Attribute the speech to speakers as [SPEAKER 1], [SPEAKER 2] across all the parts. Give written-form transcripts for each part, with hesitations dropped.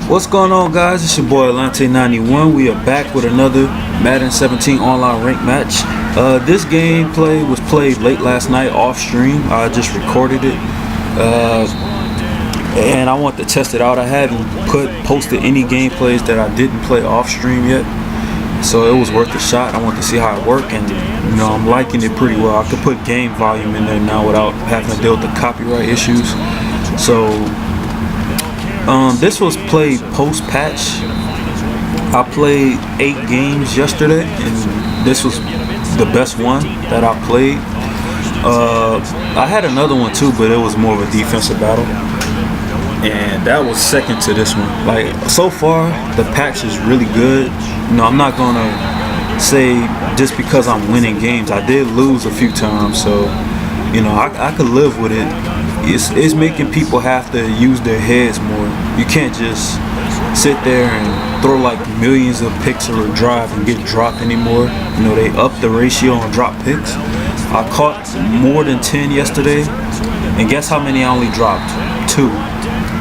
[SPEAKER 1] What's going on, guys? It's your boy Alante91. We are back with another Madden 17 online rank match. This gameplay was played late last night off stream. I just recorded it and I want to test it out. I haven't posted any gameplays that I didn't play off stream yet, so it was worth a shot. I want to see how it worked, and I'm liking it pretty well. I could put game volume in there now without having to deal with the copyright issues. So this was played post-patch. I played 8 games yesterday, and this was the best one that I played. I had another one too, but it was more of a defensive battle, and that was second to this one. Like, so far, the patch is really good. I'm not gonna say just because I'm winning games. I did lose a few times, so I could live with it. It's making people have to use their heads more. You can't just sit there and throw like millions of picks or a drive and get dropped anymore. They up the ratio on drop picks. I caught more than 10 yesterday, and guess how many I only dropped? 2,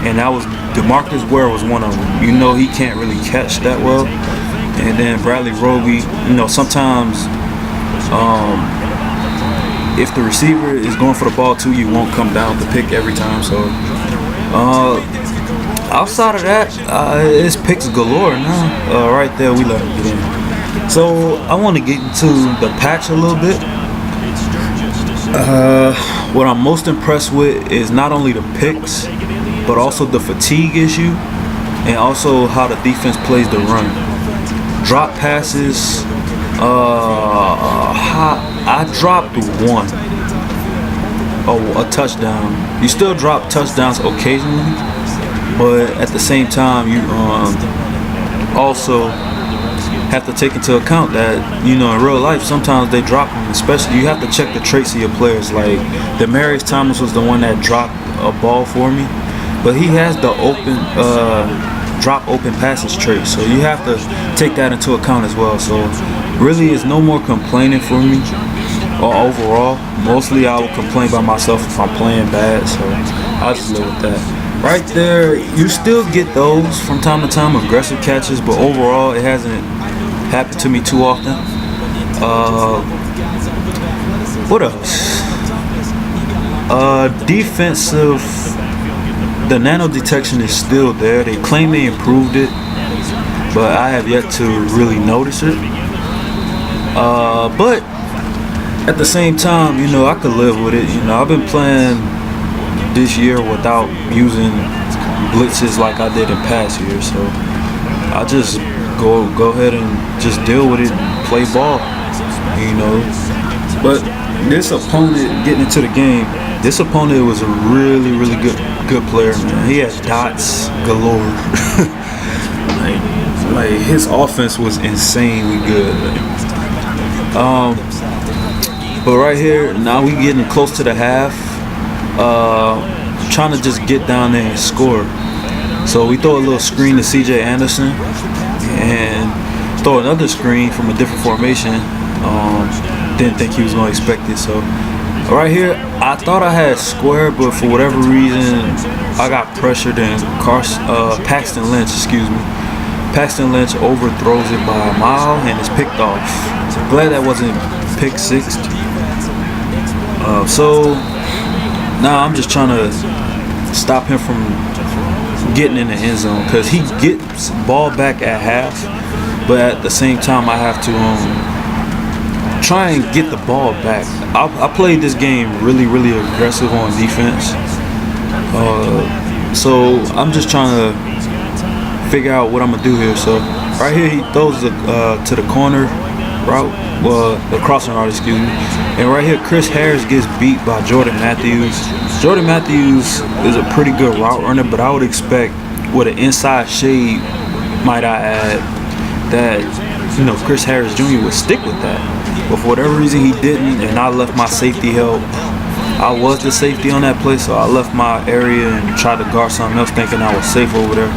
[SPEAKER 1] and that was DeMarcus Ware was one of them. He can't really catch that well, and then Bradley Roby. Sometimes if the receiver is going for the ball too, you won't come down to pick every time. So outside of that, it's picks galore now. Right there, we let him get in. So I want to get into the patch a little bit. What I'm most impressed with is not only the picks, but also the fatigue issue, and also how the defense plays the run. Drop passes. I dropped 1. A touchdown. You still drop touchdowns occasionally, but at the same time, you also have to take into account that in real life sometimes they drop them. Especially, you have to check the traits of your players. Like Demaryius Thomas was the one that dropped a ball for me, but he has the drop open passes trait, so you have to take that into account as well. So really, it's no more complaining for me. Or overall, mostly I will complain by myself if I'm playing bad, so I'll just live with that. Right there, you still get those from time to time, aggressive catches, but overall it hasn't happened to me too often. What else? Defensive, the nano detection is still there. They claim they improved it, but I have yet to really notice it. But at the same time, I could live with it. I've been playing this year without using blitzes like I did in past years, so I just go ahead and just deal with it and play ball. But this opponent, getting into the game, this opponent was a really good player, man. He had dots galore. like his offense was insanely good. But right here, now we getting close to the half. Trying to just get down there and score. So we throw a little screen to CJ Anderson and throw another screen from a different formation. Didn't think he was going to expect it. So right here, I thought I had square, but for whatever reason, I got pressured, and Paxton Lynch Lynch overthrows it by a mile and it's picked off. Glad that wasn't pick 6. So now I'm just trying to stop him from getting in the end zone, because he gets ball back at half, but at the same time I have to try and get the ball back. I played this game really aggressive on defense, so I'm just trying to figure out what I'm gonna do here. So right here, he throws to the corner route, the crossing route, excuse me. And right here, Chris Harris gets beat by Jordan Matthews. Jordan Matthews is a pretty good route runner, but I would expect with an inside shade, might I add, that Chris Harris Jr. would stick with that. But for whatever reason, he didn't, and I left my safety help. I was the safety on that play, so I left my area and tried to guard something else, thinking I was safe over there.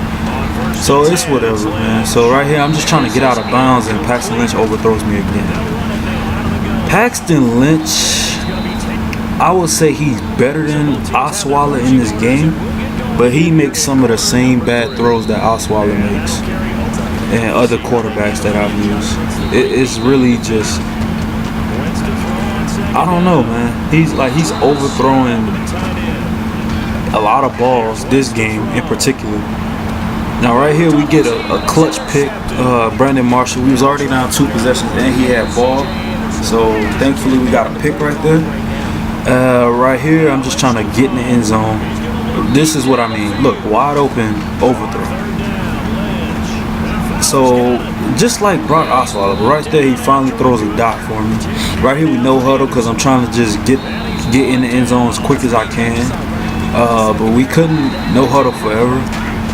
[SPEAKER 1] So it's whatever, man. So right here, I'm just trying to get out of bounds, and Paxton Lynch overthrows me again. Paxton Lynch, I would say he's better than Osweiler in this game, but he makes some of the same bad throws that Osweiler makes and other quarterbacks that I've used. It's really just, I don't know, man. He's overthrowing a lot of balls this game in particular. Now right here we get a clutch pick. Brandon Marshall, we was already down 2 possessions and he had ball, so thankfully we got a pick right there. Right here I'm just trying to get in the end zone. This is what I mean. Look, wide open overthrow. So just like Brock Osweiler, right there he finally throws a dot for me. Right here we no huddle because I'm trying to just get in the end zone as quick as I can. But we couldn't no huddle forever.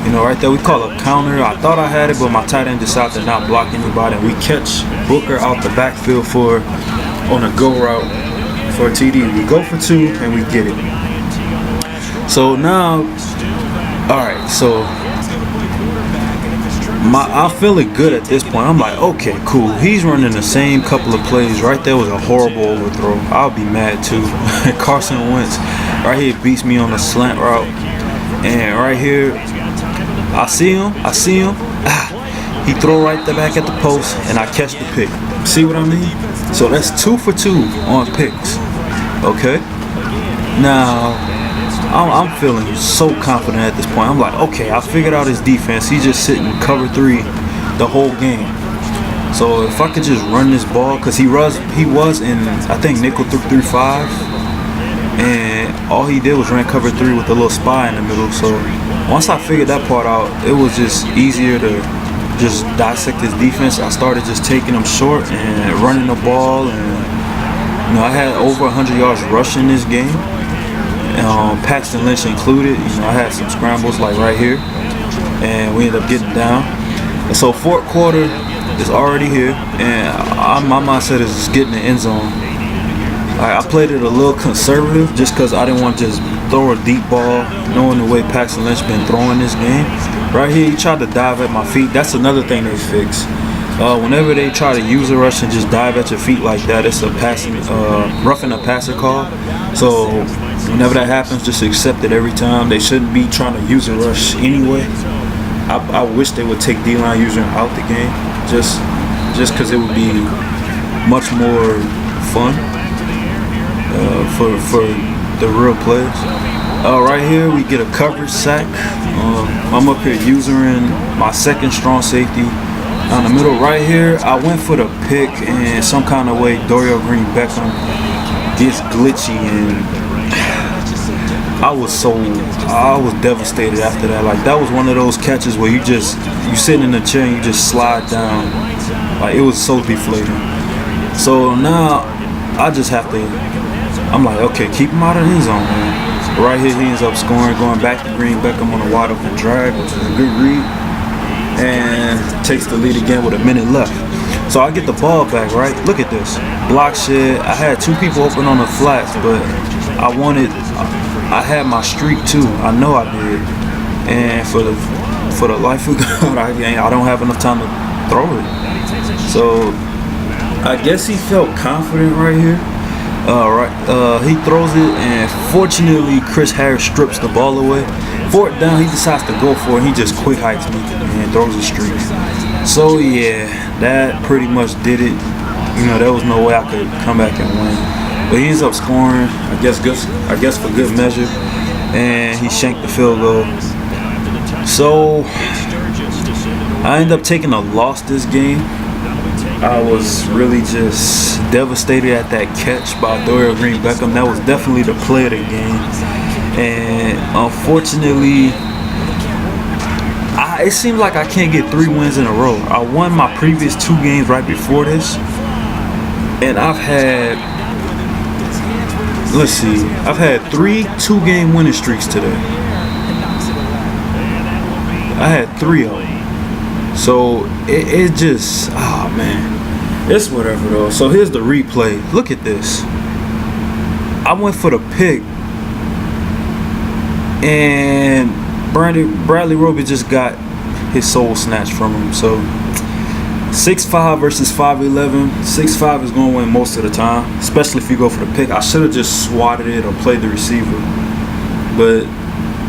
[SPEAKER 1] You know, right there we call a counter. I thought I had it, but my tight end decided to not block anybody. We catch Booker out the backfield on a go route for a TD. We go for 2 and we get it. So now, all right. So I'm feeling good at this point. I'm like, okay, cool. He's running the same couple of plays. Right there was a horrible overthrow. I'll be mad too. Carson Wentz, right here beats me on the slant route, and right here. I see him. He throw right there back at the post, and I catch the pick. See what I mean? So that's 2 for 2 on picks. Okay. Now I'm feeling so confident at this point. I'm like, okay, I figured out his defense. He's just sitting cover 3 the whole game. So if I could just run this ball, because he was in, I think, nickel 3-5, and all he did was run cover 3 with a little spy in the middle. So once I figured that part out, it was just easier to just dissect his defense. I started just taking him short and running the ball, and I had over 100 yards rushing this game, Paxton Lynch included. I had some scrambles like right here, and we ended up getting down. And so fourth quarter is already here, and my mindset is just getting the end zone. I played it a little conservative just because I didn't want to just throw a deep ball, knowing the way Paxton Lynch been throwing this game. Right here, he tried to dive at my feet. That's another thing they fixed. Whenever they try to use a rush and just dive at your feet like that, it's a roughing a passer call. So whenever that happens, just accept it every time. They shouldn't be trying to use a rush anyway. I wish they would take D-line user out the game, just because it would be much more fun. For the real players. Right here we get a coverage sack. I'm up here using my second strong safety. Down the middle right here, I went for the pick, and some kind of way Dorial Green-Beckham gets glitchy, and I was devastated after that. Like, that was one of those catches where you sit in the chair and you just slide down. Like, it was so deflating. So now I just have to. I'm like, okay, keep him out of the end zone, man. Right here, he ends up scoring, going back to Green-Beckham on a wide open drag, which is a good read, and takes the lead again with a minute left. So I get the ball back, right? Look at this. Block shed. I had 2 people open on the flats, but I had my streak too. I know I did. And for the life of God, I don't have enough time to throw it. So I guess he felt confident right here. He throws it, and fortunately Chris Harris strips the ball away. 4th down, he decides to go for it. He just quick hikes me and throws a streak. So yeah, that pretty much did it. There was no way I could come back and win. But he ends up scoring, I guess for good measure, and he shanked the field goal. So I ended up taking a loss this game. I was really just devastated at that catch by Dorial Green-Beckham. That was definitely the play of the game. And unfortunately, it seemed like I can't get 3 wins in a row. I won my previous 2 games right before this. And I've had 3 2-game winning streaks today. I had 3 of them. So it just, oh man, it's whatever though. So here's the replay. Look at this. I went for the pick, and Bradley Roby just got his soul snatched from him. So 6'5" versus 5'11". 6'5" is going to win most of the time, especially if you go for the pick. I should have just swatted it or played the receiver, but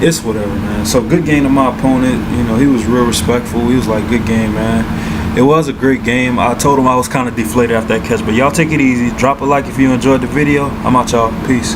[SPEAKER 1] it's whatever, man. So good game to my opponent. You know, he was real respectful. He was like, good game, man. It was a great game. I told him I was kind of deflated after that catch, but y'all take it easy. Drop a like if you enjoyed the video. I'm out, y'all. Peace.